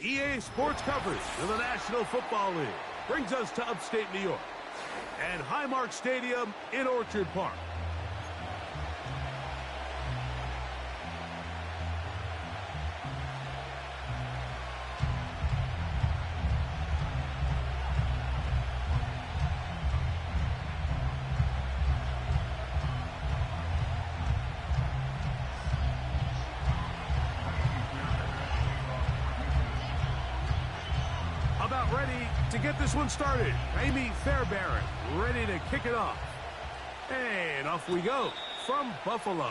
EA Sports coverage of the National Football League brings us to upstate New York and Highmark Stadium in Orchard Park. About ready to get this one started. Amy Fairbairn ready to kick it off. And off we go from Buffalo.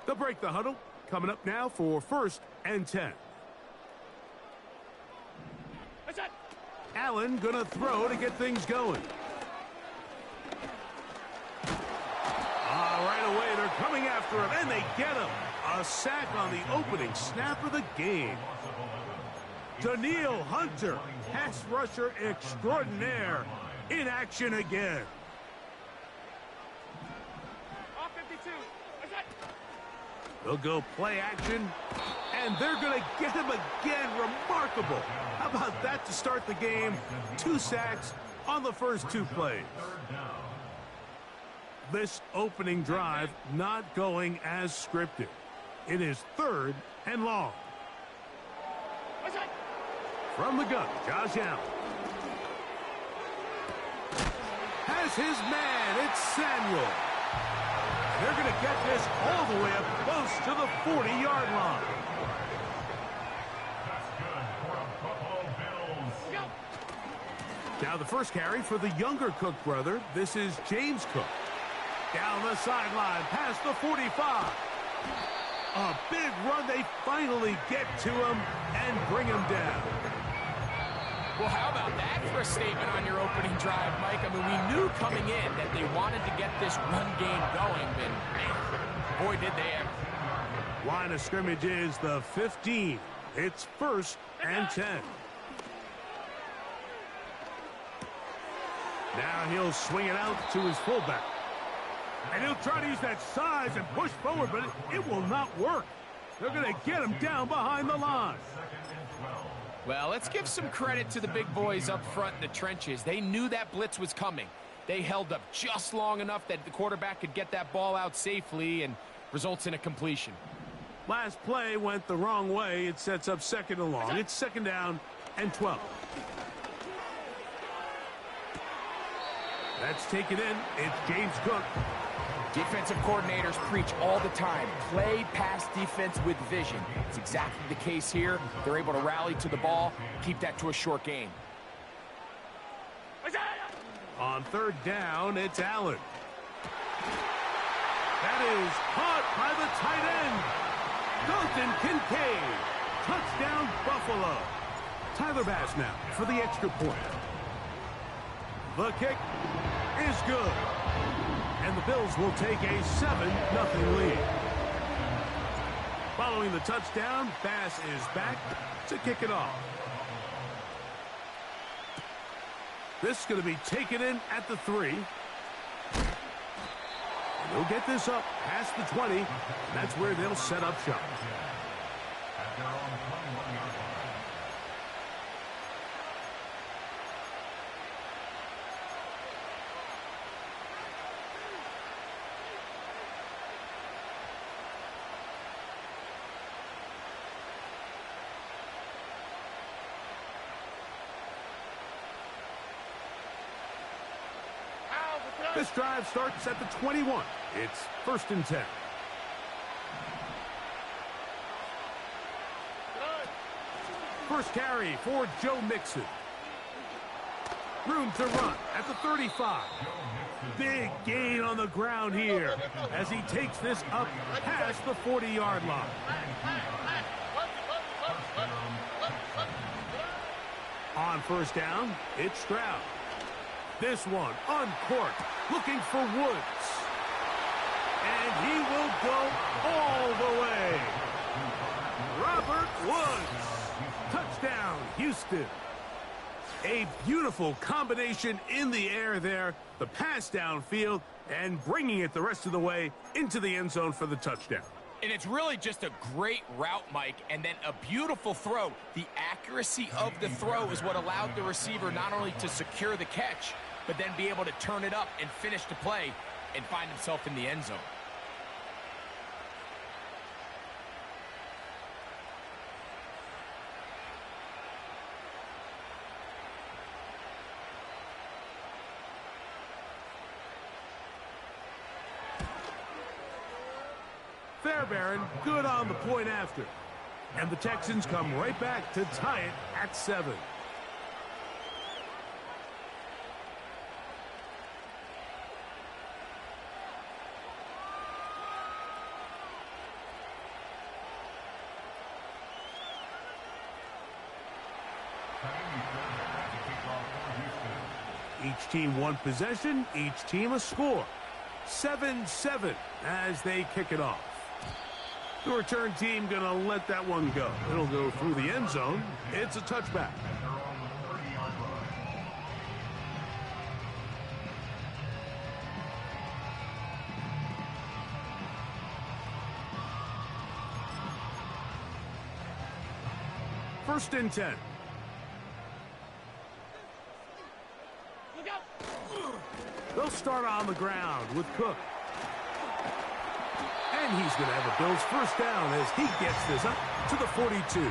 They'll break the huddle. Coming up now for 1st and 10. Allen gonna throw to get things going. Right away, they're coming after him, and they get him. A sack on the opening snap of the game. Daniil Hunter, pass rusher extraordinaire, in action again. They'll go play action, and they're going to get him again. Remarkable. How about that to start the game? 2 sacks on the first 2 plays. This opening drive not going as scripted. It is 3rd and long. From the gun, Josh Allen. Has his man. It's Samuel. They're going to get this all the way up close to the 40-yard line. Now the first carry for the younger Cook brother. This is James Cook. Down the sideline, past the 45. A big run. They finally get to him and bring him down. Well, how about that for a statement on your opening drive, Mike? I mean, we knew coming in that they wanted to get this run game going, but man, boy, did they ever. Line of scrimmage is the 15. It's 1st and 10. Now he'll swing it out to his fullback. And he'll try to use that size and push forward, but it will not work. They're going to get him down behind the line. Well, let's give some credit to the big boys up front in the trenches. They knew that blitz was coming. They held up just long enough that the quarterback could get that ball out safely and results in a completion. Last play went the wrong way. It sets up 2nd and long. It's 2nd down and 12. That's taken in. It's James Cook. Defensive coordinators preach all the time. Play pass defense with vision. It's exactly the case here. They're able to rally to the ball, keep that to a short game. On 3rd down, it's Allen. That is caught by the tight end. Dalton Kincaid. Touchdown, Buffalo. Tyler Bass now for the extra point. The kick is good. And the Bills will take a 7-0 lead. Following the touchdown, Bass is back to kick it off. This is going to be taken in at the 3. They'll get this up past the 20, and that's where they'll set up shop. This drive starts at the 21. It's 1st and 10. First carry for Joe Mixon. Room to run at the 35. Big gain on the ground here as he takes this up past the 40-yard line. On 1st down, it's Stroud. This one uncorked, looking for Woods. And he will go all the way. Robert Woods. Touchdown, Houston. A beautiful combination in the air there. The pass downfield and bringing it the rest of the way into the end zone for the touchdown. And it's really just a great route, Mike, and then a beautiful throw. The accuracy of the throw is what allowed the receiver not only to secure the catch, but then be able to turn it up and finish the play and find himself in the end zone. Fairbairn good on the point after. And the Texans come right back to tie it at 7. Each team one possession, each team a score. 7-7 as they kick it off. The return team going to let that one go. It'll go through the end zone. It's a touchback. First and 10. They'll start on the ground with Cook. And he's going to have a Bills first down as he gets this up to the 42.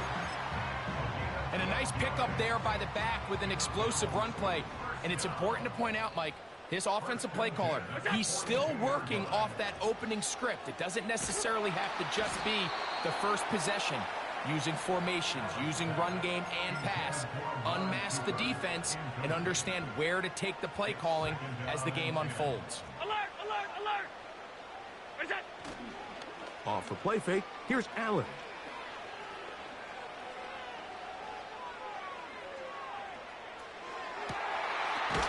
And a nice pickup there by the back with an explosive run play. And it's important to point out, Mike, this offensive play caller, he's still working off that opening script. It doesn't necessarily have to just be the first possession. Using formations, using run game and pass. Unmask the defense and understand where to take the play calling as the game unfolds. Alert, alert, alert! Where's that? Off the play fake, here's Allen.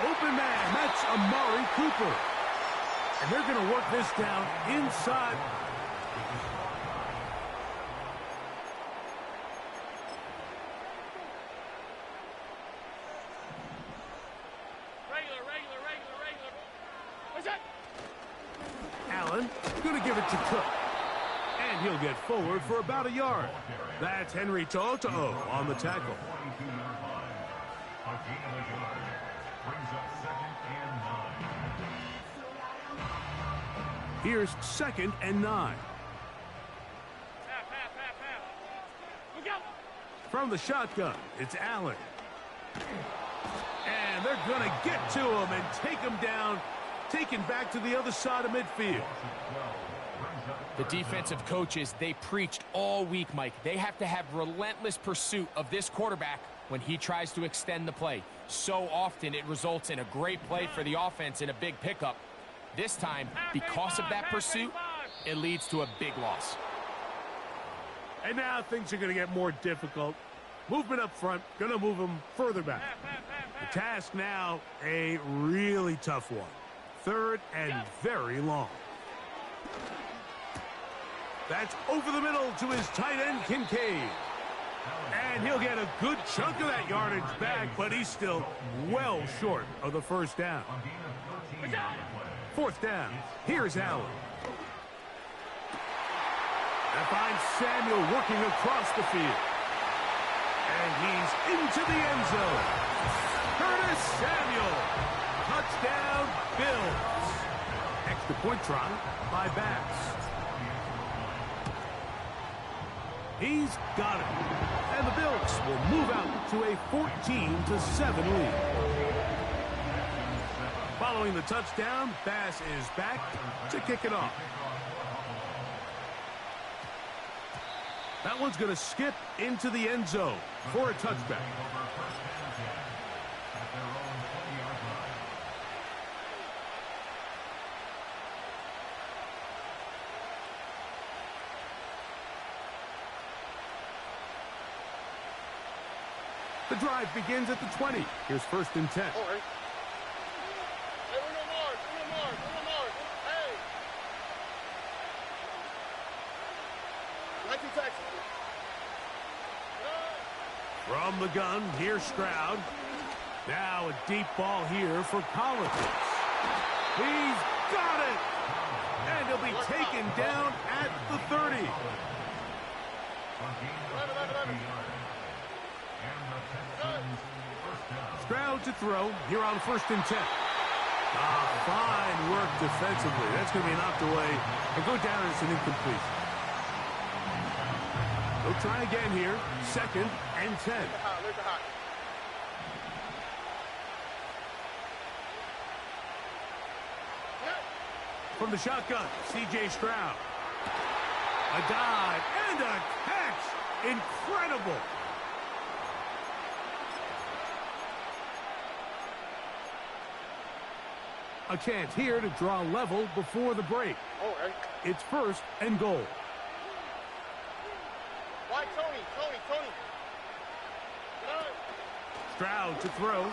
Open man, that's Amari Cooper. And they're going to work this down inside. Regular. Where's that? Allen going to give it to Cook. And he'll get forward for about a yard. That's Henry Toto on the tackle. Here's 2nd and 9. Look out! From the shotgun, it's Allen. And they're going to get to him and take him down, taken back to the other side of midfield. The defensive coaches, they preached all week, Mike. They have to have relentless pursuit of this quarterback when he tries to extend the play. So often it results in a great play for the offense and a big pickup. This time, because of that pursuit, it leads to a big loss. And now things are going to get more difficult. Movement up front, going to move them further back. The task now, a really tough one. 3rd and very long. That's over the middle to his tight end, Kincaid. And And he'll get a good chunk of that yardage back, but he's still well short of the first down. Fourth down. Here's Allen. That finds Samuel working across the field. And he's into the end zone. Curtis Samuel. Touchdown, Bills. Extra point try by BUCS. He's got it. And the Bills will move out to a 14-7 lead. Following the touchdown, Bass is back to kick it off. That one's going to skip into the end zone for a touchback. The drive begins at the 20. Here's 1st and 10. Hey, Uno more. Hey. 19 Texas. From the gun, here's Stroud. Now a deep ball here for Collins. He's got it! And he'll be taken down at the 30. Stroud to throw here on 1st and 10. Fine work defensively. That's going to be knocked away and go down as an incompletion. They'll try again here. 2nd and 10. From the shotgun, C.J. Stroud. A dive and a catch. Incredible. A chance here to draw level before the break. It's 1st and goal. Why, Tony? Stroud to throw.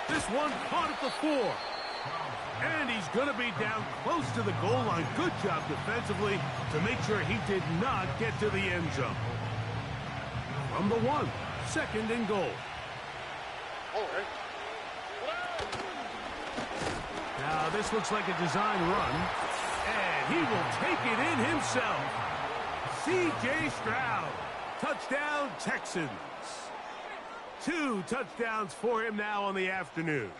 This one caught at the 4. And he's going to be down close to the goal line. Good job defensively to make sure he did not get to the end zone. From the 1, 2nd and goal. Now this looks like a design run. And he will take it in himself. C.J. Stroud. Touchdown, Texans. 2 touchdowns for him now on the afternoon.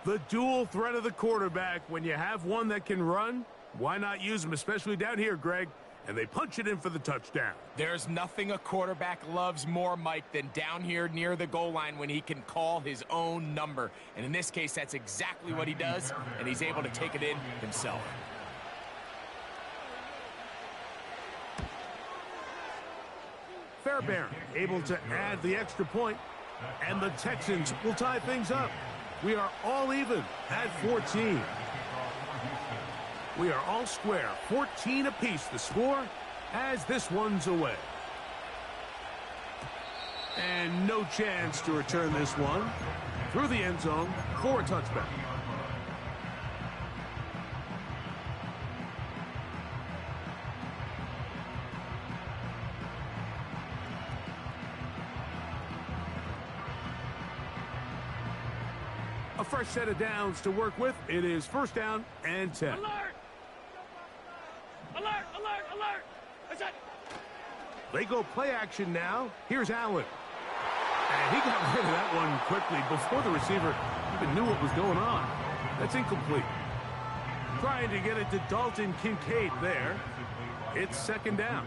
The dual threat of the quarterback. When you have one that can run, why not use him, especially down here, Greg? And they punch it in for the touchdown. There's nothing a quarterback loves more, Mike, than down here near the goal line when he can call his own number. And in this case, that's exactly what he does, and he's able to take it in himself. Fairbairn able to add the extra point, and the Texans will tie things up. We are all even at 14. We are all square, 14 apiece the score as this one's away. And no chance to return this one through the end zone for a touchback. A fresh set of downs to work with. It is 1st down and 10. Alert! Is it? They go play action now. Here's Allen. And he got rid of that one quickly before the receiver even knew what was going on. That's incomplete. Trying to get it to Dalton Kincaid there. It's 2nd down.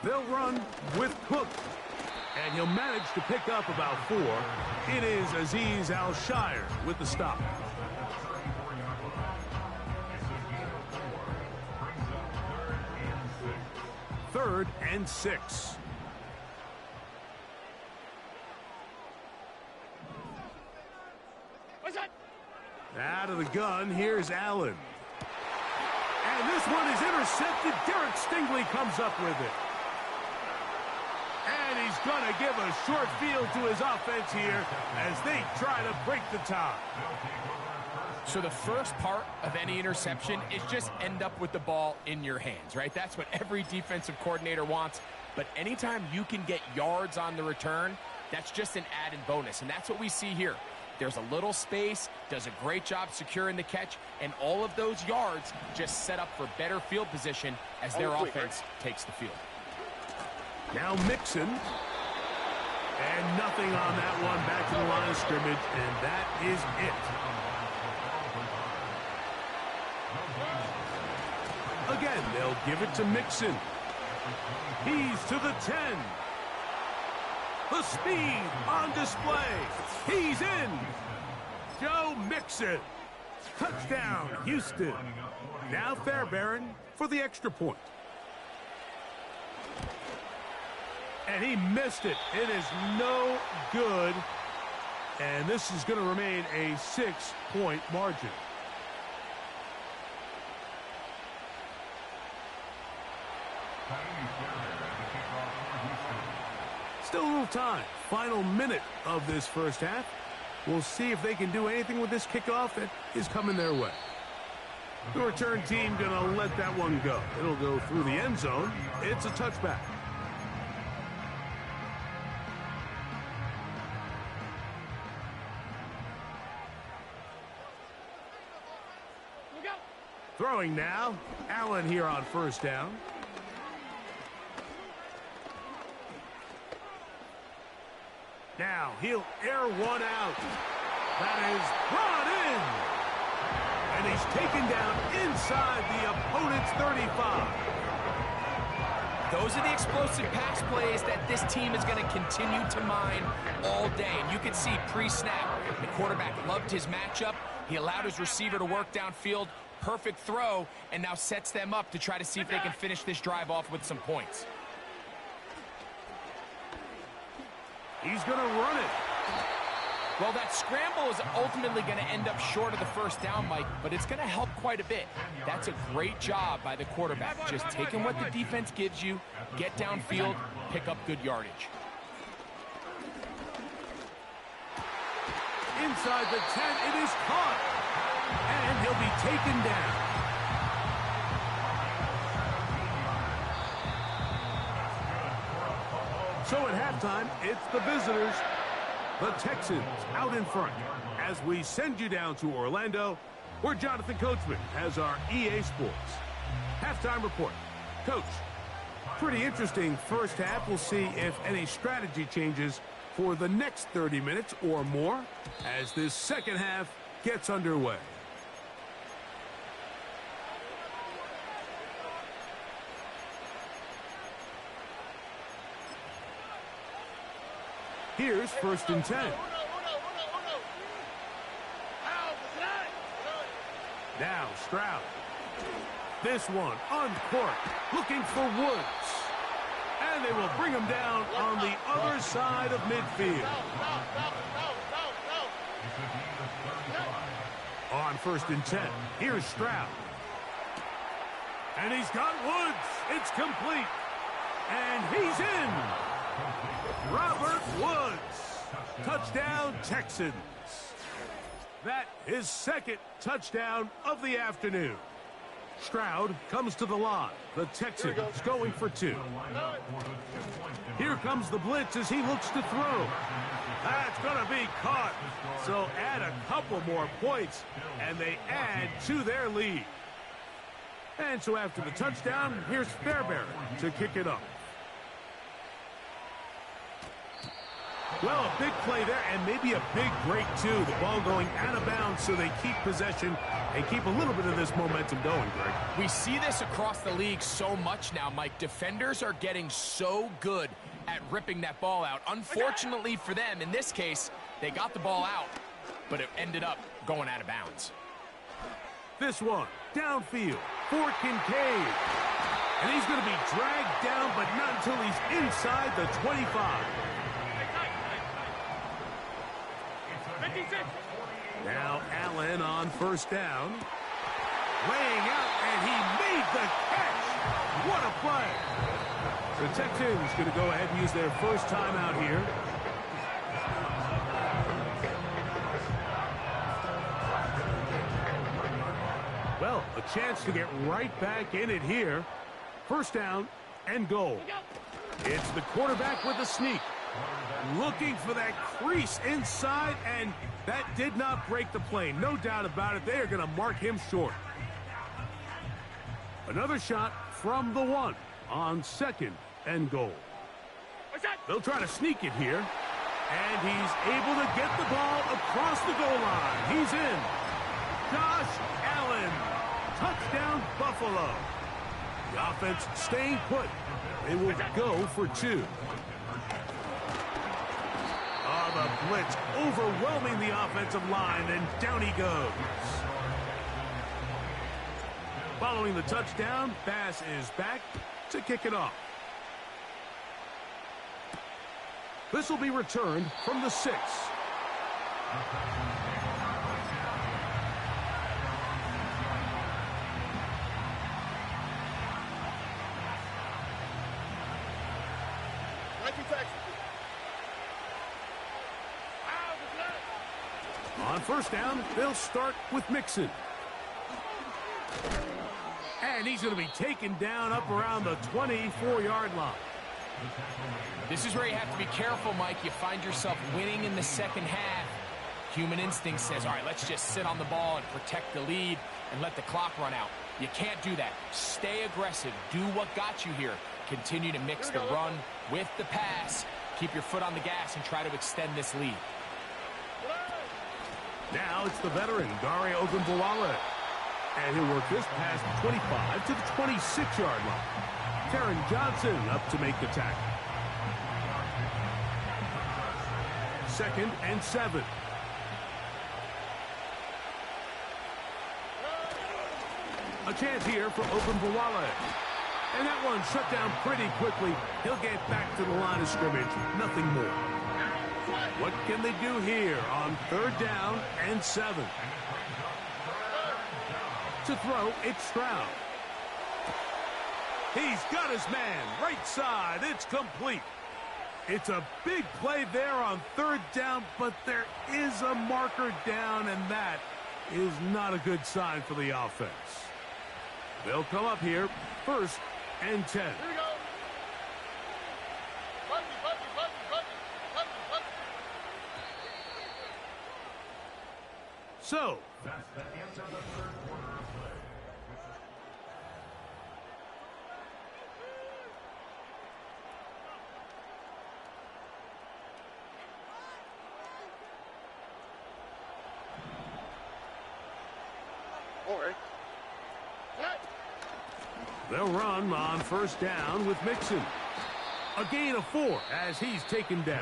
They'll run with Cook. And he'll manage to pick up about 4. It is Azeez Al-Shire with the stop. Third and 6. Out of the gun, here's Allen. And this one is intercepted. Derek Stingley comes up with it. And he's gonna give a short field to his offense here as they try to break the tie. So the first part of any interception is just end up with the ball in your hands, right? That's what every defensive coordinator wants. But anytime you can get yards on the return, that's just an added bonus. And that's what we see here. There's a little space, does a great job securing the catch, and all of those yards just set up for better field position as their offense takes the field. Now Mixon. And nothing on that one. Back to the line of scrimmage, and that is it. Again, they'll give it to Mixon. He's to the 10. The speed on display. He's in. Joe Mixon. Touchdown, Houston. Now Fairbairn for the extra point. And he missed it. It is no good. And this is going to remain a 6-point margin. Still a little time. Final minute of this first half. We'll see if they can do anything with this kickoff that is coming their way. The return team going to let that one go. It'll go through the end zone. It's a touchback. Throwing now. Allen here on first down. Now he'll air one out. That is brought in. And he's taken down inside the opponent's 35. Those are the explosive pass plays that this team is going to continue to mine all day. And you can see pre-snap, the quarterback loved his matchup. He allowed his receiver to work downfield. Perfect throw, and now sets them up to try to see if they can finish this drive off with some points. He's going to run it. Well, that scramble is ultimately going to end up short of the first down, Mike, but it's going to help quite a bit. That's a great job by the quarterback. Just taking what the defense gives you, get downfield, pick up good yardage. Inside the 10, it is caught. And he'll be taken down. So at halftime, it's the visitors, the Texans, out in front. As we send you down to Orlando, where Jonathan Coachman has our EA Sports halftime report. Coach, pretty interesting first half. We'll see if any strategy changes for the next 30 minutes or more as this second half gets underway. Here's first and 10. Now Stroud. This one uncorked, looking for Woods. And they will bring him down on the other side of midfield. On first and 10, here's Stroud. And he's got Woods. It's complete. And he's in. Robert Woods. Touchdown, Texans. That is second touchdown of the afternoon. Stroud comes to the line. The Texans going for two. Here comes the blitz as he looks to throw. That's going to be caught. So add a couple more points, and they add to their lead. And so after the touchdown, here's Fairbairn to kick it up. Well, a big play there, and maybe a big break, too. The ball going out of bounds, so they keep possession and keep a little bit of this momentum going, Greg. We see this across the league so much now, Mike. Defenders are getting so good at ripping that ball out. Unfortunately for them, in this case, they got the ball out, but it ended up going out of bounds. This one, downfield, for Kincaid. And he's going to be dragged down, but not until he's inside the 25. Now Allen on first down. Laying out, and he made the catch. What a play. The Texans going to go ahead and use their first timeout here. Well, a chance to get right back in it here. First down and goal. It's the quarterback with a sneak. Looking for that crease inside, and that did not break the play. No doubt about it. They are going to mark him short. Another shot from the 1 on second and goal. They'll try to sneak it here. And he's able to get the ball across the goal line. He's in. Josh Allen. Touchdown, Buffalo. The offense staying put. They will go for 2. Oh, the blitz overwhelming the offensive line, and down he goes. Following the touchdown, Bass is back to kick it off. This will be returned from the 6. On first down, they'll start with Mixon. And he's going to be taken down up around the 24-yard line. This is where you have to be careful, Mike. You find yourself winning in the second half. Human instinct says, all right, let's just sit on the ball and protect the lead and let the clock run out. You can't do that. Stay aggressive. Do what got you here. Continue to mix the run with the pass. Keep your foot on the gas and try to extend this lead. Now it's the veteran, Dare Ogunbowale. And he'll work this past 25 to the 26-yard line. Taron Johnson up to make the tackle. 2nd and 7. A chance here for Ogunbowale. And that one shut down pretty quickly. He'll get back to the line of scrimmage. Nothing more. What can they do here on 3rd down and 7? To throw, it's Stroud. He's got his man right side. It's complete. It's a big play there on 3rd down, but there is a marker down, and that is not a good sign for the offense. They'll come up here 1st and 10. Here we go. So, that's the end of the 3rd quarter of play. All right. They'll run on 1st down with Mixon. A gain of 4 as he's taken down.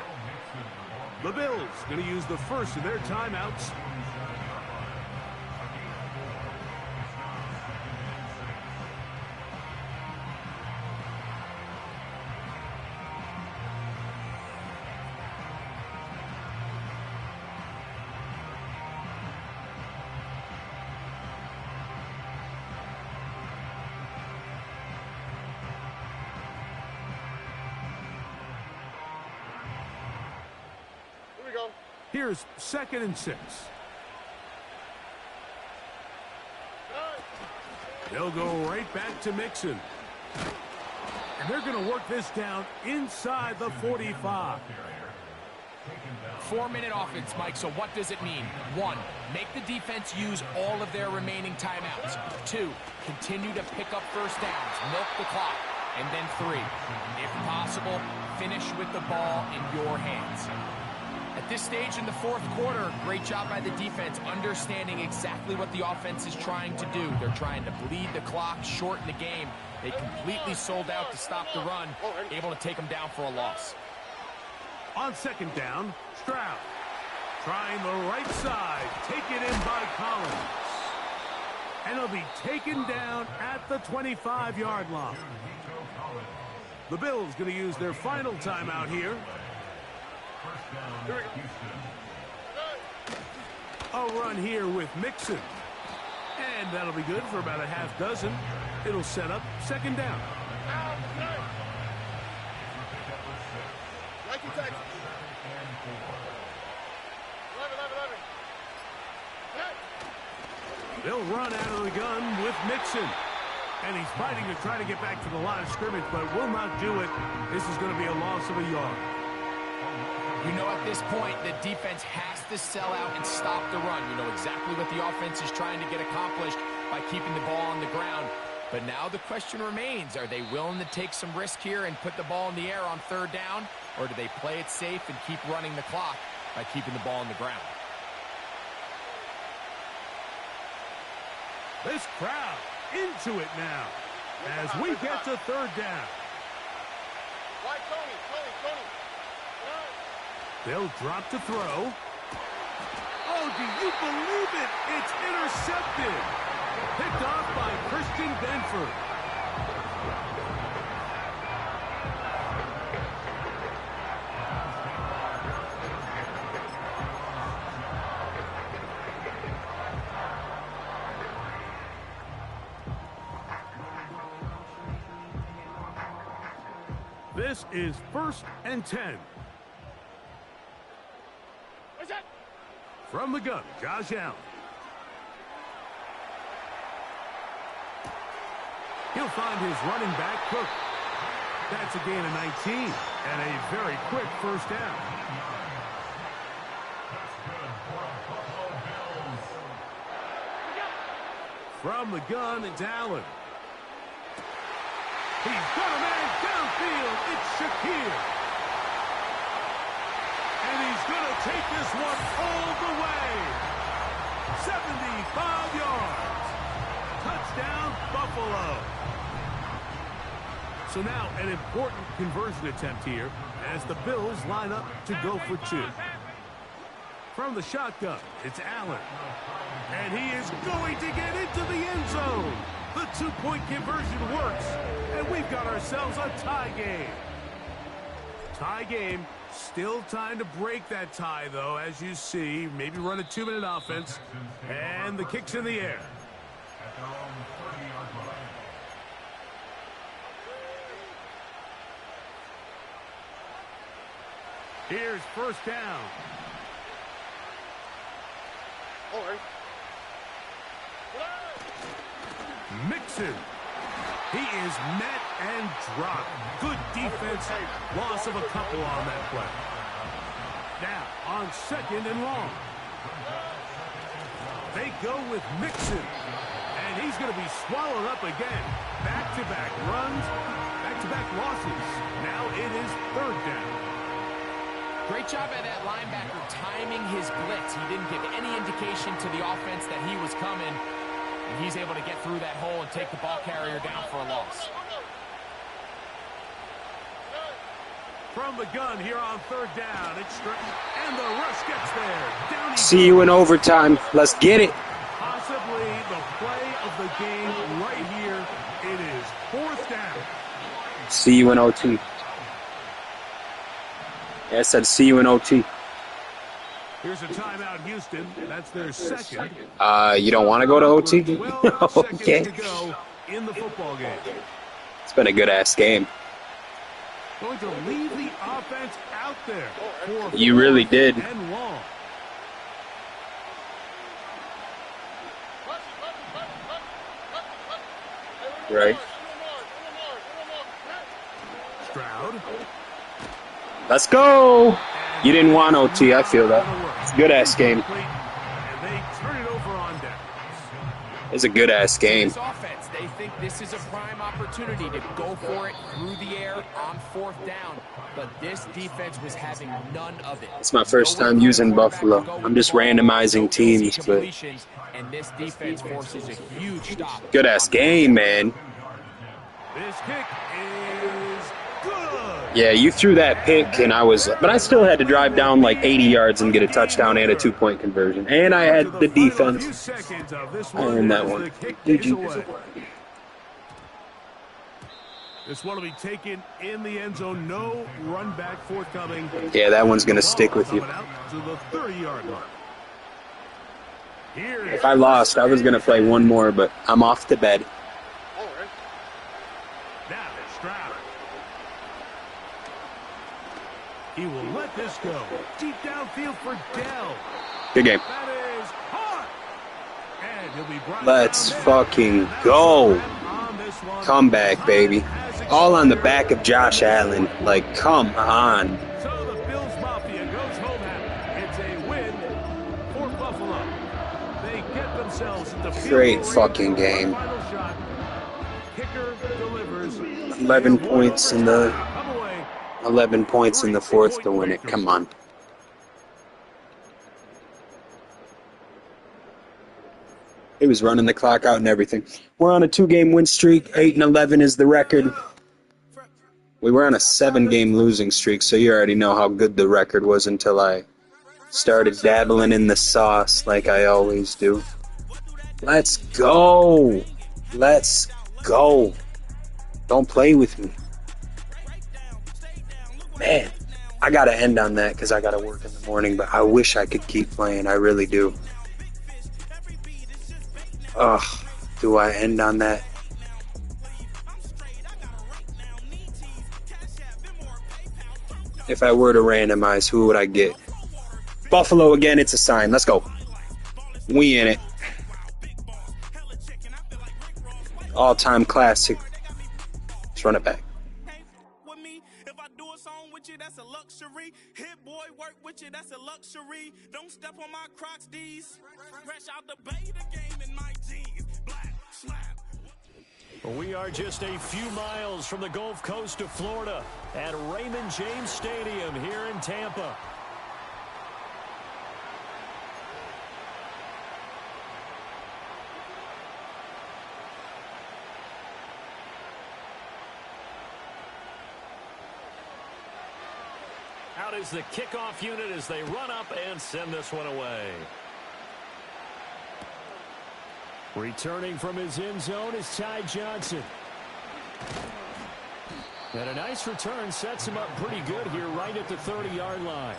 The Bills going to use the first of their timeouts. Here's 2nd and 6. They'll go right back to Mixon. And they're going to work this down inside the 45. 4-minute offense, Mike, so what does it mean? 1, make the defense use all of their remaining timeouts. 2, continue to pick up first downs, milk the clock. And then 3, if possible, finish with the ball in your hands. At this stage in the 4th quarter, great job by the defense, understanding exactly what the offense is trying to do. They're trying to bleed the clock, shorten the game. They completely sold out to stop the run, able to take them down for a loss. On 2nd down, Stroud trying the right side, taken in by Collins. And he'll be taken down at the 25-yard line. The Bills going to use their final timeout here. A run here with Mixon. And that'll be good for about a half dozen. It'll set up 2nd down. They'll run out of the gun with Mixon. And he's fighting to try to get back to the line of scrimmage, but will not do it. This is going to be a loss of a yard. You know, at this point, the defense has to sell out and stop the run. You know exactly what the offense is trying to get accomplished by keeping the ball on the ground. But now the question remains, are they willing to take some risk here and put the ball in the air on 3rd down? Or do they play it safe and keep running the clock by keeping the ball on the ground? This crowd into it now as we get to 3rd down. Why, Tony? They'll drop to throw. Oh, do you believe it? It's intercepted. Picked off by Christian Benford. This is 1st and 10. From the gun, Josh Allen. He'll find his running back, Cook. That's a gain of 19 and a very quick 1st down. From the gun, it's Allen. He's got a man downfield. It's Shakir. And he's going to take this one all the way. 75 yards. Touchdown, Buffalo. So now an important conversion attempt here as the Bills line up to go for 2. From the shotgun, it's Allen. And he is going to get into the end zone. The 2-point conversion works. And we've got ourselves a tie game. Tie game. Still time to break that tie, though, as you see. Maybe run a 2-minute offense. And the kick's in the air. Here's 1st down. All right. Mixon. He is met and dropped. Good defense. Loss of a couple on that play. Now on 2nd and long. They go with Mixon. And he's going to be swallowed up again. Back-to-back runs. Back-to-back losses. Now it is 3rd down. Great job by that linebacker timing his blitz. He didn't give any indication to the offense that he was coming. And he's able to get through that hole and take the ball carrier down for a loss. From the gun here on 3rd down. It's and the rush gets there. Down See you in overtime. Let's get it. Possibly the play of the game right here. It is 4th down. See you in OT. Yeah, I said see you in OT. Here's a timeout, Houston. That's their 2nd. You don't want to go to OT? 12 Okay. seconds to go in the football game. It's been a good-ass game. Going to leave the offense out there. For You really 4th did. and long. Right. Stroud. Let's go. You didn't want OT. I feel that. It's a good-ass game. And they turn it over on downs. It's a good-ass game. This offense, they think this is a prime opportunity to go for it through the air on 4th down. But this defense was having none of it. It's my first time using Buffalo. I'm just randomizing teams, but and this defense forces a huge stop. good-ass game, man. This kick is good. Yeah, you threw that pick, and but I still had to drive down like 80 yards and get a touchdown and a 2-point conversion. And I had the defense. I earned that one. GG. This one will be taken in the end zone. No run back forthcoming. Yeah, that one's going to stick with you. Out to the 30-yard line. If I lost, I was going to play one more, but I'm off to bed. Now Stroud. He will let this go. Deep downfield for Dell. Good game. That is hot. Let's fucking go. Comeback, baby. All on the back of Josh Allen. Like, come on. So the Bills Mafia goes home happy. It's a win for Buffalo. They get themselves into Great fucking game. 11 points in the 11 points in the fourth to win it. Come on. He was running the clock out and everything. We're on a 2-game win streak. 8-11 is the record. We were on a 7-game losing streak, so you already know how good the record was until I started dabbling in the sauce like I always do. Let's go. Let's go. Don't play with me. Man, I got to end on that because I got to work in the morning, but I wish I could keep playing. I really do. Ugh, do I end on that? If I were to randomize, who would I get? Buffalo again, it's a sign. Let's go. We in it. All-time classic. Let's run it back. That's a luxury. Hit boy, work with you, that's a luxury. Don't step on my Crocs, D's. Fresh out the bay, the game in my jeans. Black slap. We are just a few miles from the Gulf Coast of Florida at Raymond James Stadium here in Tampa. Out is the kickoff unit as they run up and send this one away. Returning from his end zone is Ty Johnson. And a nice return sets him up pretty good here right at the 30-yard line.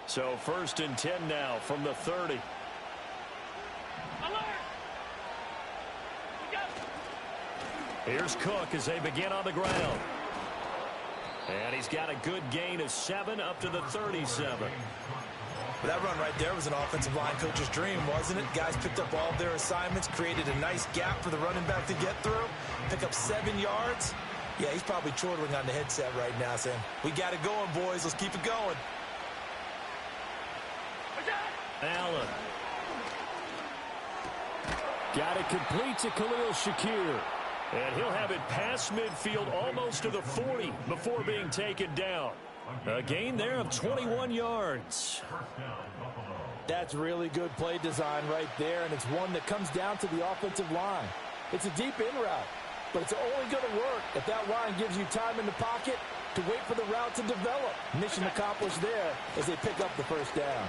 So 1st and 10 now from the 30. Here's Cook as they begin on the ground. And he's got a good gain of 7 up to the 37. That run right there was an offensive line coach's dream, wasn't it? Guys picked up all of their assignments, created a nice gap for the running back to get through, pick up 7 yards. Yeah, he's probably chortling on the headset right now saying, we got it going, boys. Let's keep it going. Allen. Got it complete to Khalil Shakir. And he'll have it past midfield almost to the 40 before being taken down. A gain there of 21 yards. That's really good play design right there, and it's one that comes down to the offensive line. It's a deep in route, but it's only going to work if that line gives you time in the pocket to wait for the route to develop. Mission accomplished there as they pick up the first down.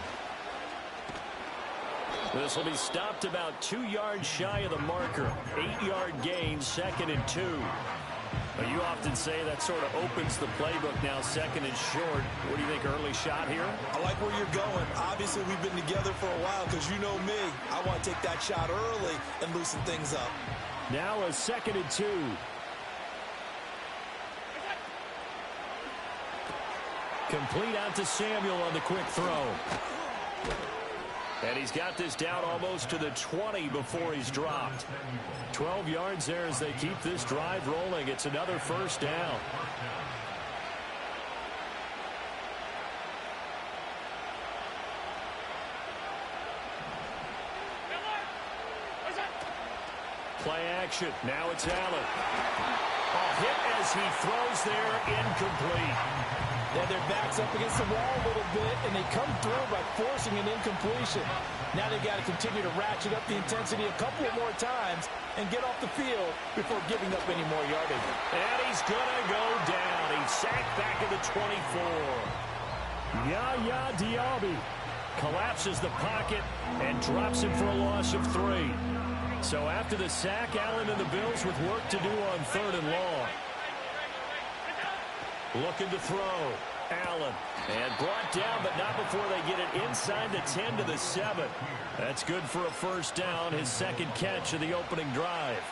This will be stopped about 2 yards shy of the marker. 8-yard gain, 2nd and 2. Now, you often say that sort of opens the playbook now, 2nd and short. What do you think, early shot here? I like where you're going. Obviously, we've been together for a while because you know me. I want to take that shot early and loosen things up. Now a 2nd and 2. Complete out to Samuel on the quick throw. And he's got this down almost to the 20 before he's dropped. 12 yards there as they keep this drive rolling. It's another first down. Play action. Now it's Allen. A hit as he throws there, incomplete. Yeah, their back's up against the wall a little bit, and they come through by forcing an incompletion. Now they've got to continue to ratchet up the intensity a couple of more times and get off the field before giving up any more yardage. And he's going to go down. He's sacked back at the 24. Yaya Diaby collapses the pocket and drops him for a loss of 3. So after the sack, Allen and the Bills with work to do on 3rd and long. Looking to throw. Allen. And brought down, but not before they get it inside the 10 to the 7. That's good for a first down, his second catch of the opening drive.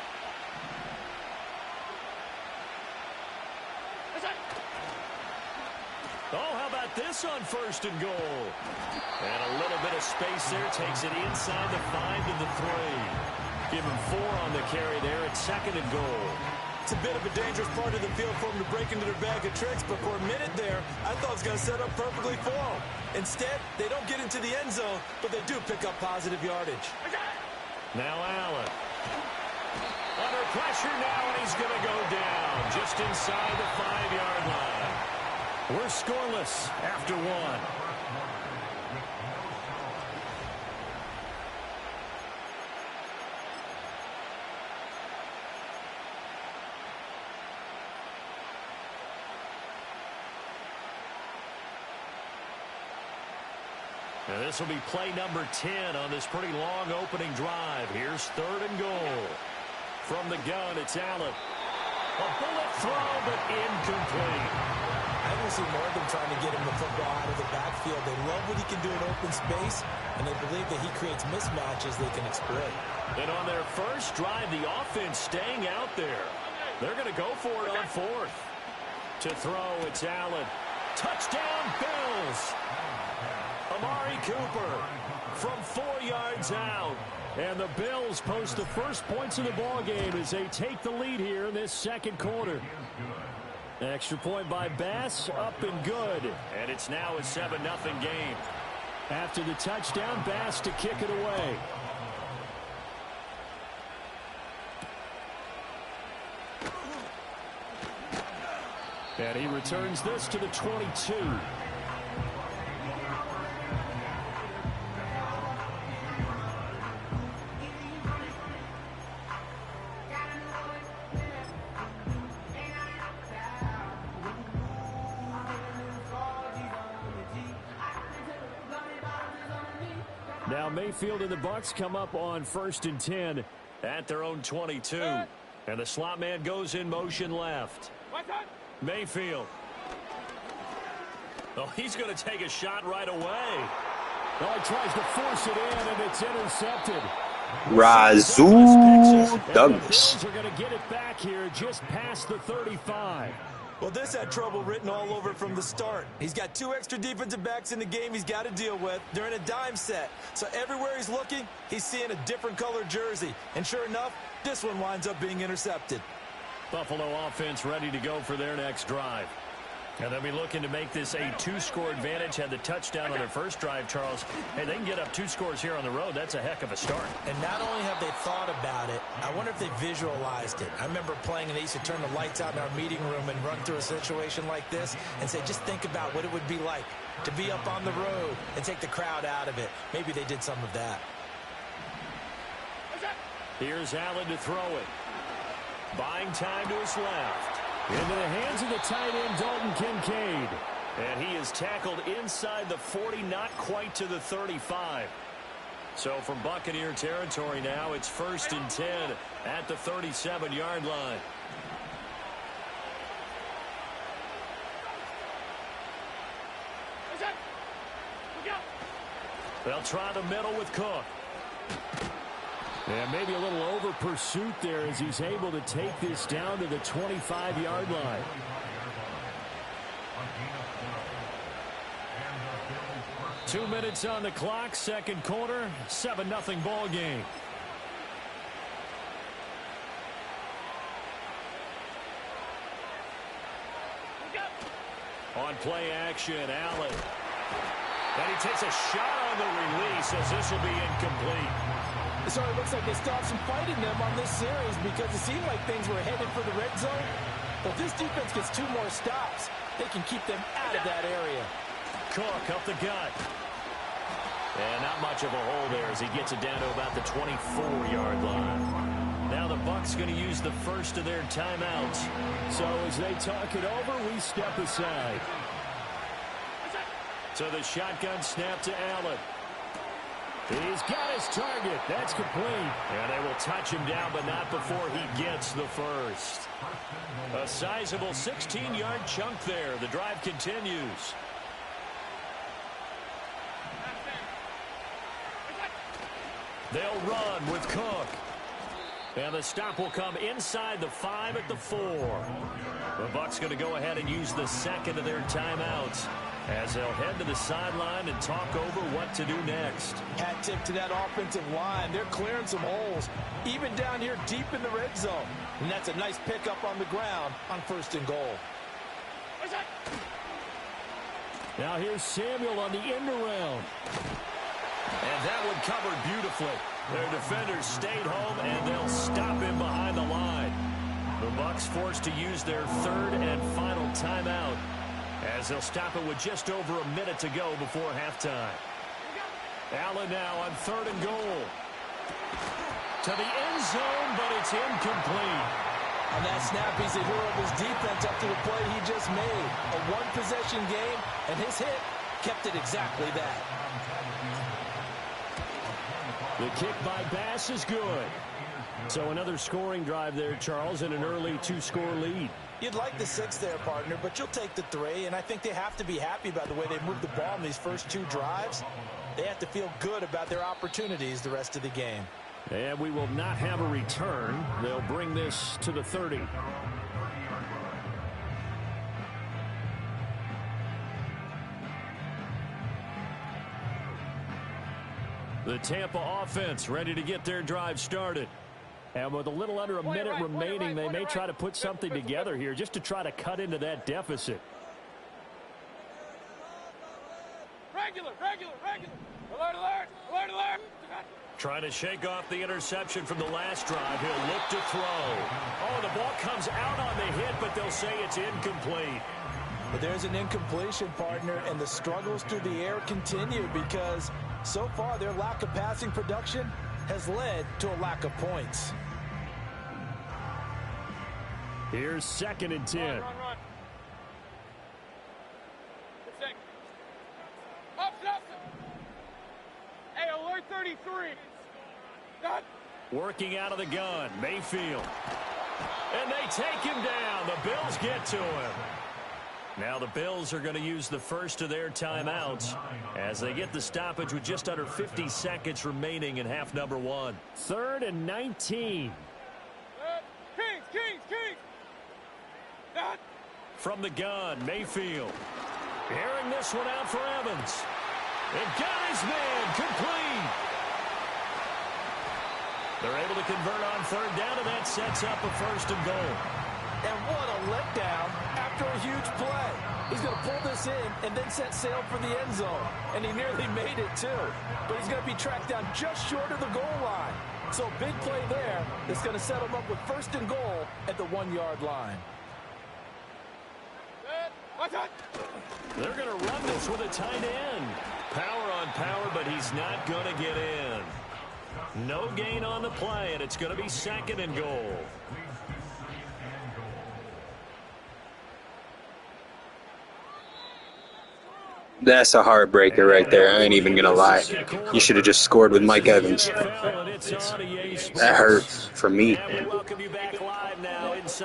Oh, how about this on 1st and goal? And a little bit of space there. Takes it inside the 5 to the 3. Give him 4 on the carry there at 2nd and goal. It's a bit of a dangerous part of the field for him to break into their bag of tricks, but for a minute there, I thought it was going to set up perfectly for him. Instead, they don't get into the end zone, but they do pick up positive yardage. Now Allen. Under pressure now, and he's going to go down just inside the 5-yard line. We're scoreless after 1. And this will be play number 10 on this pretty long opening drive. Here's 3rd and goal. From the gun, it's Allen. A bullet throw, but incomplete. I don't see more of them trying to get him the football out of the backfield. They love what he can do in open space, and they believe that he creates mismatches they can exploit. And on their first drive, the offense staying out there. They're going to go for it on 4th. To throw, it's Allen. Touchdown, Bills! Amari Cooper from 4 yards out. And the Bills post the first points of the ball game as they take the lead here in this second quarter. Extra point by Bass, up and good. And it's now a 7-0 game. After the touchdown, Bass to kick it away. And he returns this to the 22. Now Mayfield and the BUCS come up on 1st and 10 at their own 22. And the slot man goes in motion left. Mayfield. Oh, he's going to take a shot right away. Oh, he tries to force it in, and it's intercepted. Razoo Douglas. The Bills are going to get it back here just past the 35. Well, this had trouble written all over from the start. He's got 2 extra defensive backs in the game he's got to deal with. They're in a dime set. So everywhere he's looking, he's seeing a different color jersey. And sure enough, this one winds up being intercepted. Buffalo offense ready to go for their next drive. And they'll be looking to make this a 2-score advantage. Had the touchdown on their first drive, Charles. Hey, they can get up 2 scores here on the road. That's a heck of a start. And not only have they thought about it, I wonder if they visualized it. I remember playing and they used to turn the lights out in our meeting room and run through a situation like this and say, just think about what it would be like to be up on the road and take the crowd out of it. Maybe they did some of that. Here's Allen to throw it. Buying time to his left. Into the hands of the tight end, Dalton Kincaid. And he is tackled inside the 40, not quite to the 35. So from Buccaneer territory now, it's 1st and 10 at the 37-yard line. They'll try the middle with Cook. And maybe a little over pursuit there as he's able to take this down to the 25-yard line. Two minutes on the clock, second quarter, 7-0 ball game. On play action, Allen. And he takes a shot on the release as this will be incomplete. So it looks like they still have some fight in them on this series because it seemed like things were headed for the red zone. But if this defense gets 2 more stops, they can keep them out of that area. Cook up the gut. And not much of a hole there as he gets it down to about the 24-yard line. Now the Bucs going to use the first of their timeouts. So as they talk it over, we step aside. So the shotgun snap to Allen. He's got his target. That's complete. And they will touch him down, but not before he gets the first. A sizable 16-yard chunk there. The drive continues. They'll run with Cook. And the stop will come inside the 5 at the 4. The Bucs going to go ahead and use the second of their timeouts as they'll head to the sideline and talk over what to do next. Hat tip to that offensive line. They're clearing some holes, even down here deep in the red zone. And that's a nice pickup on the ground on 1st and goal. Now here's Samuel on the end around. And that one covered beautifully. Their defenders stayed home, and they'll stop him behind the line. The Bucs forced to use their 3rd and final timeout as they'll stop it with just over a minute to go before halftime. Allen now on 3rd and goal. To the end zone, but it's incomplete. On that snap, he's a hero of his defense up to the play he just made. A one-possession game, and his hit kept it exactly that. The kick by Bass is good. So another scoring drive there, Charles, and an early 2-score lead. You'd like the 6 there, partner, but you'll take the 3, and I think they have to be happy about the way they moved the ball in these first 2 drives. They have to feel good about their opportunities the rest of the game. And we will not have a return. They'll bring this to the 30. The Tampa offense ready to get their drive started. And with a little under a minute remaining, they may try to put something together here just to try to cut into that deficit. Regular. Alert, alert, alert, alert. Trying to shake off the interception from the last drive. He'll look to throw. Oh, the ball comes out on the hit, but they'll say it's incomplete. But there's an incompletion, partner, and the struggles through the air continue because so far their lack of passing production has led to a lack of points. Here's 2nd and 10. Run. Up. Hey, alert 33. Done. Working out of the gun, Mayfield. And they take him down. The Bills get to him. Now the Bills are going to use the first of their timeouts as they get the stoppage with just under 50 seconds remaining in half number 1. 3rd and 19. Kings. Done. From the gun, Mayfield. Airing this one out for Evans. And got his man complete. They're able to convert on 3rd down, and that sets up a 1st and goal. And what a letdown after a huge play. He's going to pull this in and then set sail for the end zone. And he nearly made it, too. But he's going to be tracked down just short of the goal line. So a big play there that's going to set him up with 1st and goal at the 1-yard line. They're going to run this with a tight end. Power on power, but he's not going to get in. No gain on the play, and it's going to be 2nd and goal. That's a heartbreaker right there. I ain't even going to lie. You should have just scored with Mike Evans. That hurt for me. That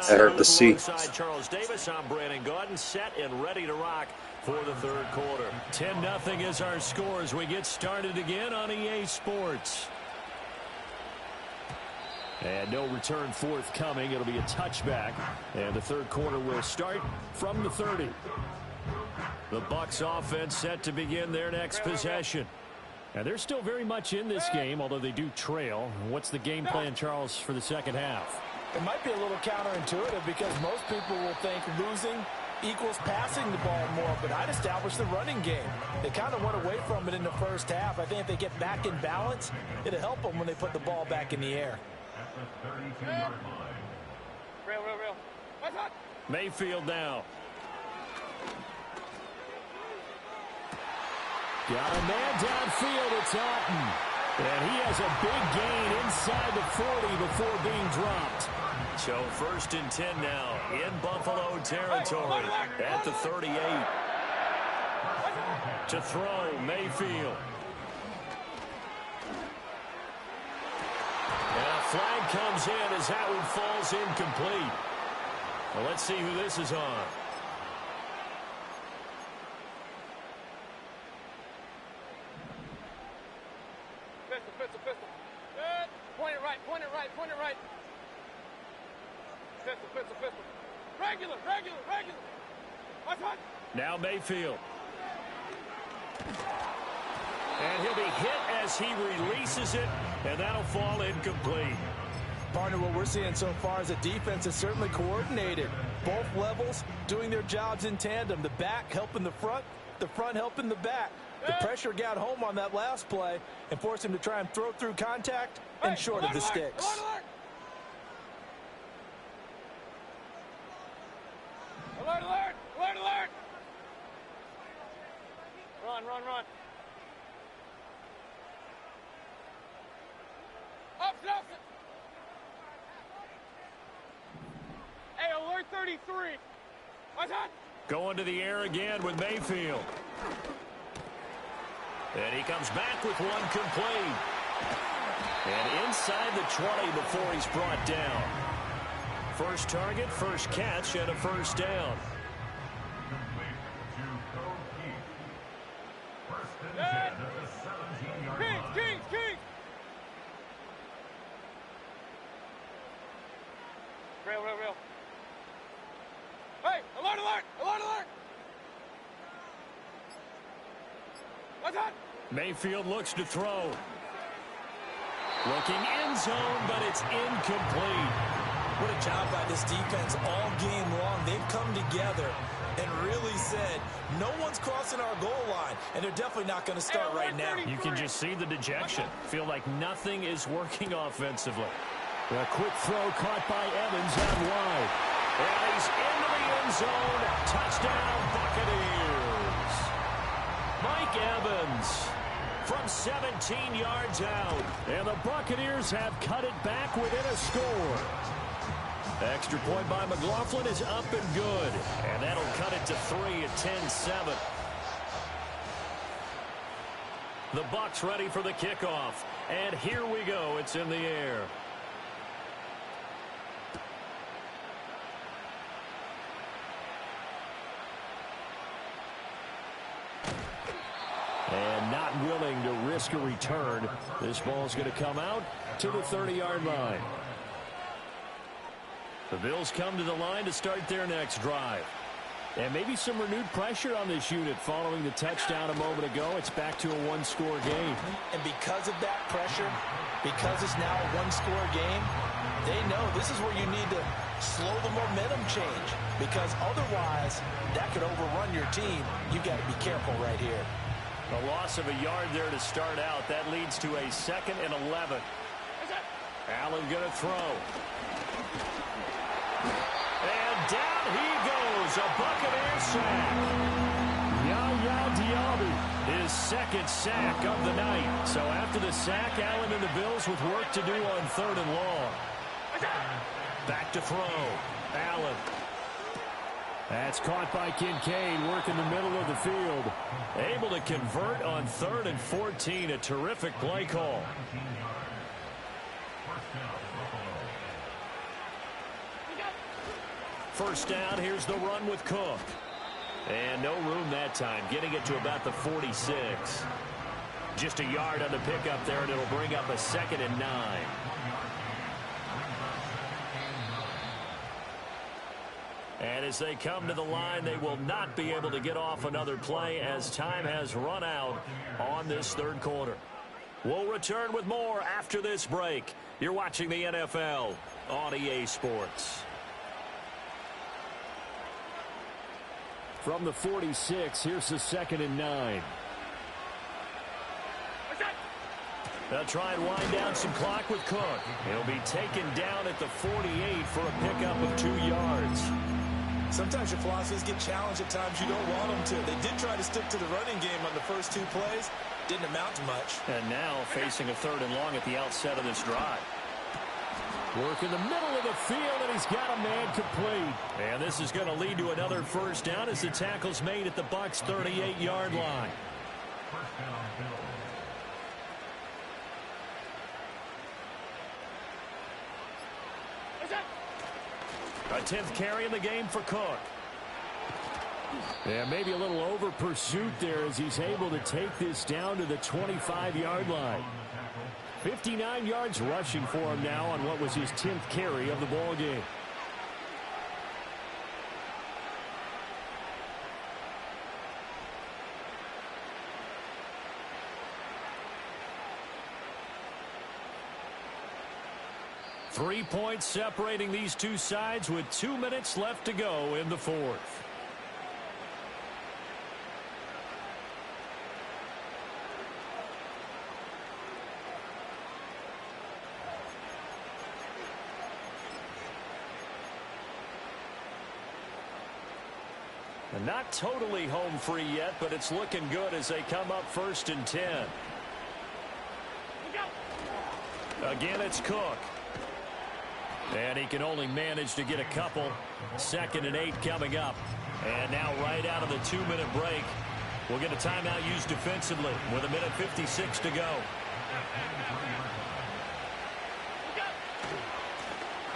hurt to see. Charles Davis, I'm Brandon Gaudin, set and ready to rock for the 3rd quarter. 10-0 is our score as we get started again on EA Sports. And no return forthcoming. It'll be a touchback. And the 3rd quarter will start from the 30. The Bucs offense set to begin their next possession. And they're still very much in this game, although they do trail. What's the game plan, Charles, for the 2nd half? It might be a little counterintuitive because most people will think losing equals passing the ball more, but I'd establish the running game. They kind of went away from it in the 1st half. I think if they get back in balance, it'll help them when they put the ball back in the air. Real. Mayfield now. Got a man downfield. It's Otten. And he has a big gain inside the 40 before being dropped. So 1st and 10 now in Buffalo territory at the 38. To throw, Mayfield. flag comes in as that one falls incomplete. Well, let's see who this is on. Pistol, pistol, pistol. Good. Point it right, point it right, point it right. Pistol, pistol, pistol. Regular, regular, regular. Watch, watch. Now Mayfield. And he'll be hit as he releases it, and that'll fall incomplete. Partner, what we're seeing so far is a defense is certainly coordinated. Both levels doing their jobs in tandem. The back helping the front helping the back. The pressure got home on that last play and forced him to try and throw through contact and short of the sticks. Alert, alert, alert, alert. Run, run, run. Up, up. Hey, alert 33. What's that? Going to the air again with Mayfield. And he comes back with one complete. And inside the 20 before he's brought down. First target, first catch, and a first down. Kings, Kings, Kings. Rail, rail, rail. Hey, alert, alert, alert, alert. What's that? Mayfield looks to throw. Looking end zone, but it's incomplete. What a job by this defense all game long. They've come together and really said, no one's crossing our goal line, and they're definitely not going to start right now. You can just see the dejection. Feel like nothing is working offensively. A quick throw caught by Evans out wide. And he's into the end zone. Touchdown, Buccaneers. Mike Evans from 17 yards out. And the Buccaneers have cut it back within a score. Extra point by McLaughlin is up and good. And that'll cut it to 3 at 10-7. The Bucs ready for the kickoff. And here we go. It's in the air. And not willing to risk a return. This ball's going to come out to the 30-yard line. The Bills come to the line to start their next drive. And maybe some renewed pressure on this unit following the touchdown a moment ago. It's back to a one-score game. And because of that pressure, because it's now a one-score game, they know this is where you need to slow the momentum change. Because otherwise, that could overrun your team. You've got to be careful right here. A loss of a yard there to start out. That leads to a 2nd and 11. Allen going to throw. And down he goes. A Buccaneer sack. Yaya Diaby. His 2nd sack of the night. So after the sack, Allen and the Bills with work to do on 3rd and long. Back to throw. Allen. That's caught by Kincaid, working the middle of the field. Able to convert on 3rd and 14. A terrific play call. First down, here's the run with Cook. And no room that time, getting it to about the 46. Just a yard on the pickup there, and it'll bring up a 2nd and 9. And as they come to the line, they will not be able to get off another play as time has run out on this 3rd quarter. We'll return with more after this break. You're watching the NFL on EA Sports. From the 46, here's the 2nd and 9. They'll try and wind down some clock with Cook. He'll be taken down at the 48 for a pickup of 2 yards. Sometimes your philosophies get challenged at times you don't want them to. They did try to stick to the running game on the first 2 plays. Didn't amount to much. And now facing a 3rd and long at the outset of this drive. Work in the middle of the field, and he's got a man complete. And this is going to lead to another first down as the tackle's made at the Bucs' 38-yard line. A 10th carry in the game for Cook. Yeah, maybe a little over pursuit there as he's able to take this down to the 25-yard line. 59 yards rushing for him now on what was his 10th carry of the ball game. Three points separating these two sides with 2 minutes left to go in the fourth. And not totally home free yet, but it's looking good as they come up 1st and 10. Again, it's Cook. And he can only manage to get a couple. 2nd and 8 coming up. And now right out of the 2-minute break, we'll get a timeout used defensively with 1:56 to go.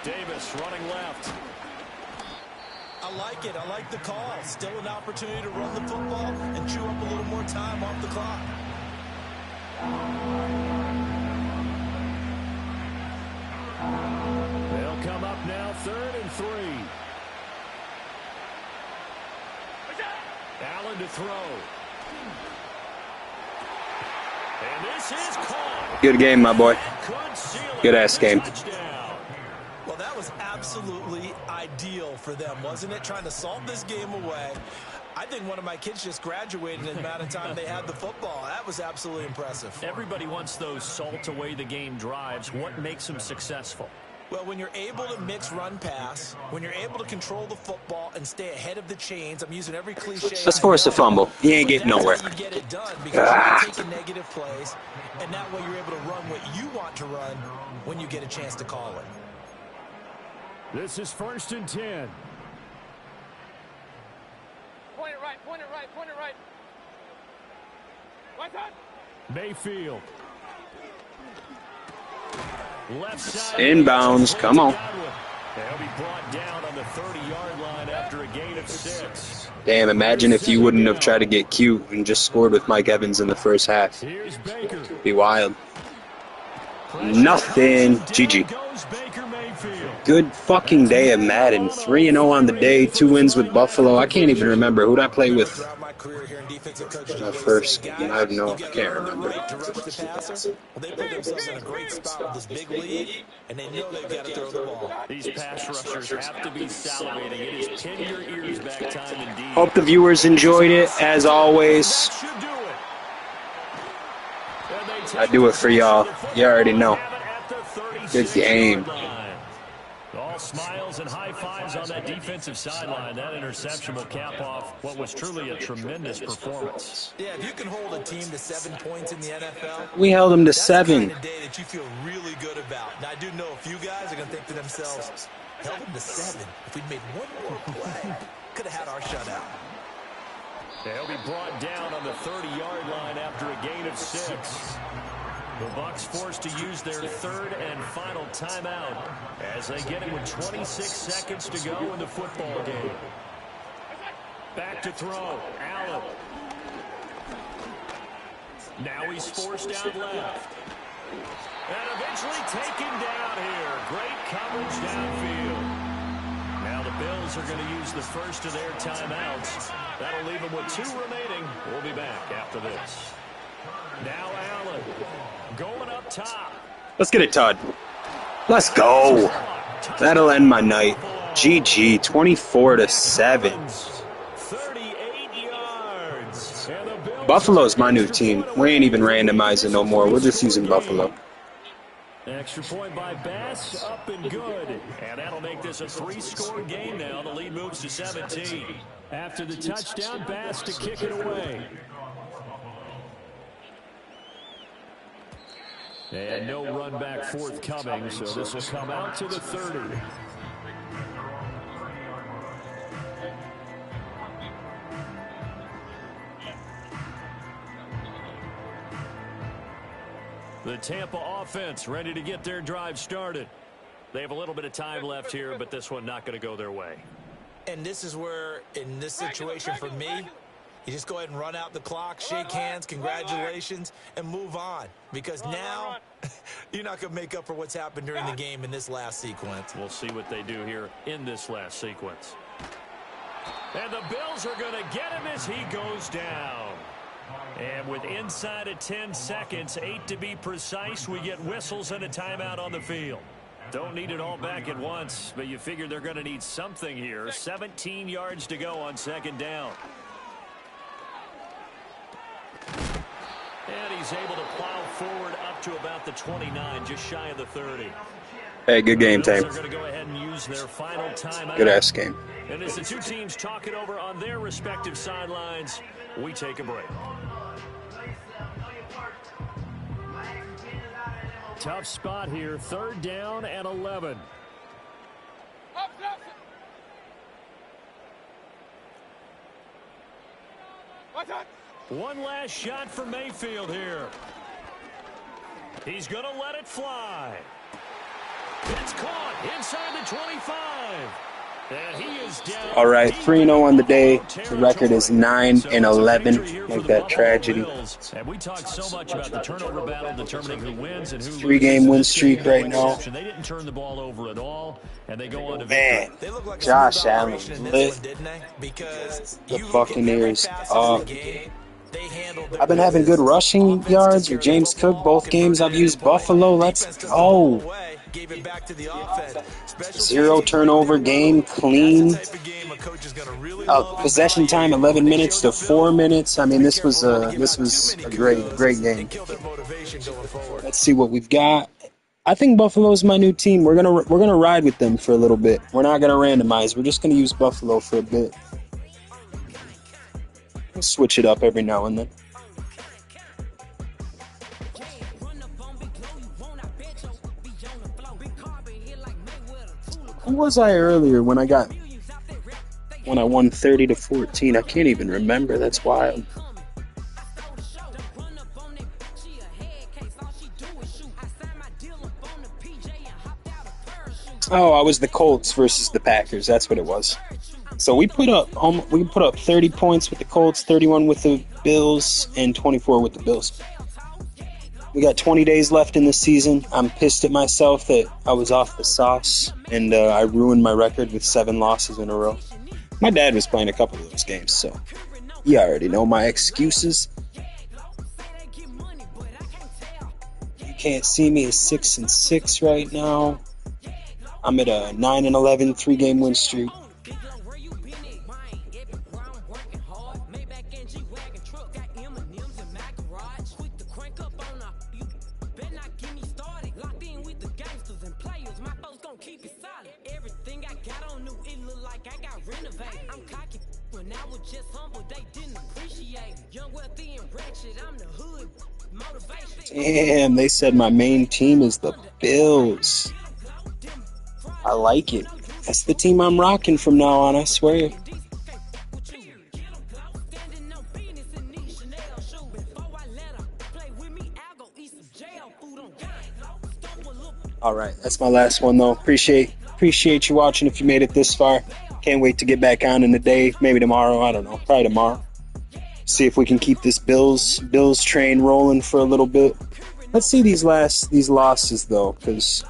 Davis running left. I like it. I like the call. Still an opportunity to run the football and chew up a little more time off the clock. They'll come up now 3rd and 3. Allen to throw. And this is caught. Good game, my boy. Good-ass game. Well, that was absolutely ideal for them, wasn't it? Trying to salt this game away. I think one of my kids just graduated in the amount of time they had the football. That was absolutely impressive. Everybody wants those salt away the game drives. What makes them successful? Well, when you're able to mix run-pass, when you're able to control the football and stay ahead of the chains, I'm using every cliche. Let's force a fumble. You ain't getting nowhere. You get it done because you're taking negative plays, and that way you're able to run what you want to run when you get a chance to call it. This is 1st and 10. Point it right, point it right, point it right. Right side. Mayfield. Left side. Inbounds. Come on. They'll be brought down on the 30-yard line after a gain of 6. Damn, imagine if you wouldn't have tried to get cute and just scored with Mike Evans in the first half. Here's Baker. Be wild. Nothing. GG. Good fucking day of Madden. 3-0 on the day. 2 wins with Buffalo. I can't even remember. Who'd I play with? My first game. I can't remember. They put themselves in a great spot with this big lead, and they know they've got to throw the ball. These pass rushers have to be salivating. It is pin your ears back time indeed. Hope the viewers enjoyed it, as always. I do it for y'all. You already know. Good game. All smiles and high fives on that defensive sideline. That interception will cap off what was truly a tremendous performance. Yeah, if you can hold a team to 7 points in the NFL, we held them to 7. That's the kind of day that you feel really good about. Now, I do know a few guys are going to think to themselves, held them to 7. If we'd made one more play, could have had our shutout. They'll be brought down on the 30-yard line after a gain of 6. The BUCS forced to use their 3rd and final timeout as they get it with 26 seconds to go in the football game. Back to throw. Allen. Now he's forced out left. And eventually taken down here. Great coverage downfield. Now the Bills are going to use the first of their timeouts. That'll leave them with 2 remaining. We'll be back after this. Now Allen going up top. Let's get it, Todd. Let's go. That'll end my night. GG, 24-7. 38 yards. Buffalo's my new team. We ain't even randomizing no more. We're just using Buffalo. Extra point by Bass, up and good. And that'll make this a 3-score game now. The lead moves to 17. After the touchdown, Bass to kick it away. And no run back forthcoming, so this will come out to the 30. The Tampa offense ready to get their drive started. They have a little bit of time left here, but this one not going to go their way. And this is where, in this situation for me, you just go ahead and run out the clock, shake hands, congratulations, and move on. Because now, you're not going to make up for what's happened during the game in this last sequence. We'll see what they do here in this last sequence. And the Bills are going to get him as he goes down. And with inside of 10 seconds, 8 to be precise, we get whistles and a timeout on the field. Don't need it all back at once, but you figure they're going to need something here. 17 yards to go on second down. And he's able to plow forward up to about the 29, just shy of the 30. Hey, good game, Tank. They're going to go ahead and use their final timeout. Good-ass game. And as the two teams talk it over on their respective sidelines, we take a break. Tough spot here, 3rd down and 11. One last shot for Mayfield here. He's going to let it fly. It's caught inside the 25. And he is down. All right, 3-0 on the day. The record is 9-11. Like that tragedy. And we talked so much about the turnover battle, determining who wins and who loses. 3-game win streak right now. They didn't turn the ball over at all, and they go on to Man, They look like Josh Allen lit lit didn't they? Because the you Buccaneers look at every facet up. of the game, they handled their I've been having good rushing yards with James Cook. Both games I've used Buffalo. Let's go. Gave it back to the offense. 0 turnover game, clean. Possession time 11 minutes to 4 minutes. I mean, this was a great game. Let's see what we've got. I think Buffalo's my new team. We're gonna ride with them for a little bit. We're not gonna randomize. We're just gonna use Buffalo for a bit. We'll switch it up every now and then. Who was I earlier when I won 30-14? I can't even remember. That's wild. Oh, I was the Colts versus the Packers. That's what it was. So we put up 30 points with the Colts, 31 with the Bills, and 24 with the Bills. We got 20 days left in the season. I'm pissed at myself that I was off the sauce, and I ruined my record with 7 losses in a row. My dad was playing a couple of those games, so you already know my excuses. You can't see me as 6-6 right now. I'm at a 9-11 3-game win streak. Damn, they said my main team is the Bills. I like it. That's the team I'm rocking from now on, I swear. Alright, that's my last one though. Appreciate you watching if you made it this far. Can't wait to get back on in the day, maybe tomorrow, I don't know, probably tomorrow. See if we can keep this Bills train rolling for a little bit. Let's see these losses though, because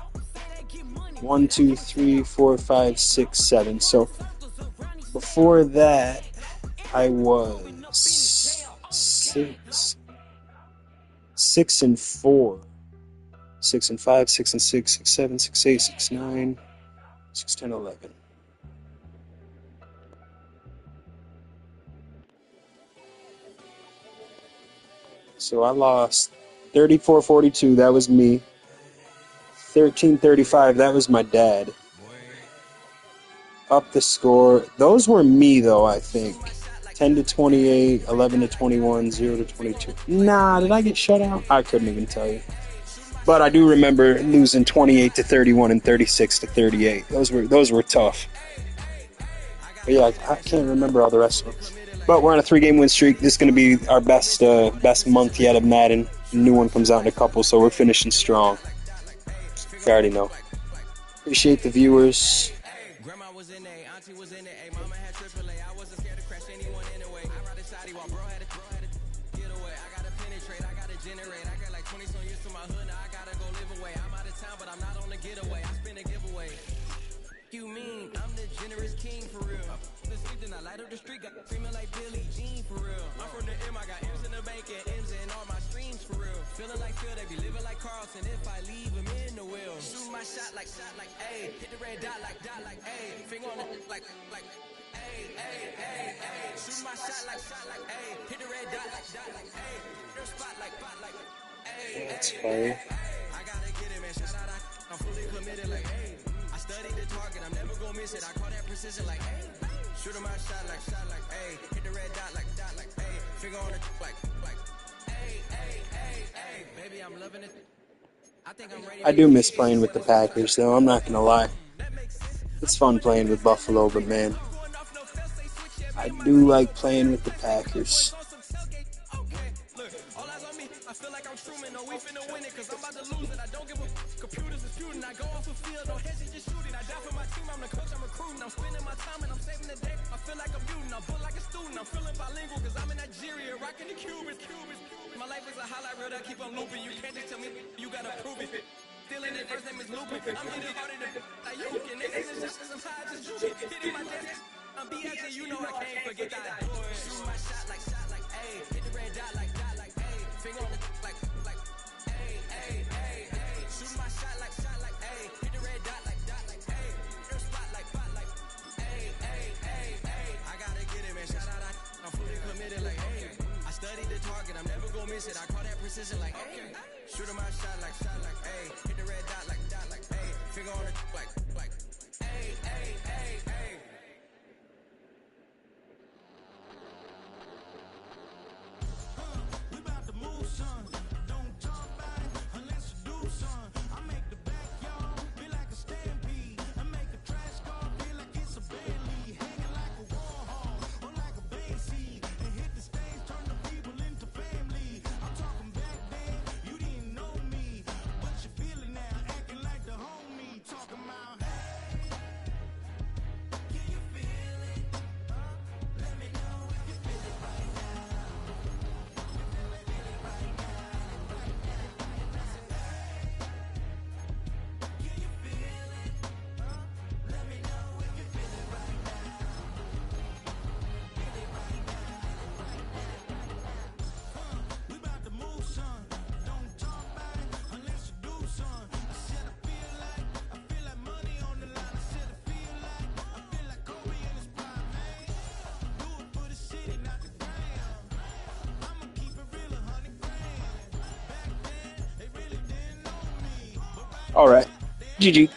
1, 2, 3, 4, 5, 6, 7. So before that, I was 6 and 4, 6 and 5, 6 and 6, 6, 7, 6, 8, 6, 9, 6, 10, 11. So I lost 34-42, that was me. 13-35, that was my dad. Up the score. Those were me, though, I think. 10-28, 11-21, 0-22. Nah, did I get shut out? I couldn't even tell you. But I do remember losing 28-31 and 36-38. Those were tough. But yeah, I can't remember all the rest of them. But we're on a 3-game win streak. This is going to be our best month yet of Madden. A new one comes out in a couple, so we're finishing strong. You already know. Appreciate the viewers. Grandma was in A, auntie was in A, mama had AAA. I wasn't scared to crash anyone anyway. I ride a shotty while bro had to get away. I gotta penetrate, I gotta generate. I got like 20 some years to my hood, now I gotta go live away. I'm out of town, but I'm not on the getaway. I spin a giveaway. You mean I'm the generous king for real? The sleep, then I light up the street, got screaming like Billie Jean for real. I'm from the M, I got M's in the bank and M's in all my streams for real. Feeling like Phil, they be living like Carlson if I leave him in the wheel. Shoot my shot like A, hit the red dot like A, finger on it like A, shoot my shot like A, hit the red dot like A, your spot like A. That's fire. I gotta get it, man. Shout out, I'm fully committed like A. I studied the target, I'm never gonna miss it. I call that precision like A. Shoot my shot like A, hit the red dot like A, finger on it like A. Baby, I'm loving it. I think I'm ready. I do miss playing with the Packers, though. I'm not gonna lie. It's fun playing with Buffalo, but man, I do like playing with the Packers. All eyes on me, I feel like I'm Truman. No, we finna win it, cause I'm about to lose it. I don't give a computers disputing. I go off the field, no heads, just shooting. I die for my team, I'm the coach, I'm recruiting. I'm spending my time and I'm saving the day. I feel like a mutant, I'm built like a student. I'm feeling bilingual, cause I'm in Nigeria, rocking the Cubans. My life is a highlight reel that keep on looping. You can't just tell me, you gotta prove it. Still in it, first name is Lupin. I'm hitting harder than like you can. They see the shots, I'm high, just hitting my desk. I'm BS and you know I can't forget that. Shoot my shot like A, hit the red dot like A, finger on the like A. Shoot my shot like A, hit the red dot like A, your spot like A. I gotta get it, man. Shout out, I'm fully committed like A. I studied the target, I'm never gonna miss it. I call that precision like A. Shoot my shot like A, hit the red dot like A, finger on it like A. We about to move, son. Don't talk about it unless you do, son. I make the backyard feel like a stampede. I make a trash car feel like it's a Bentley. Hanging like a Warhol or like a Banksy. And hit the stage, turn the people into family. I'm talking back then, you didn't know me. But you feel it now, acting like the homie. Talking about, hey, can you feel it? Let me know if you feel it right now. All right, GG.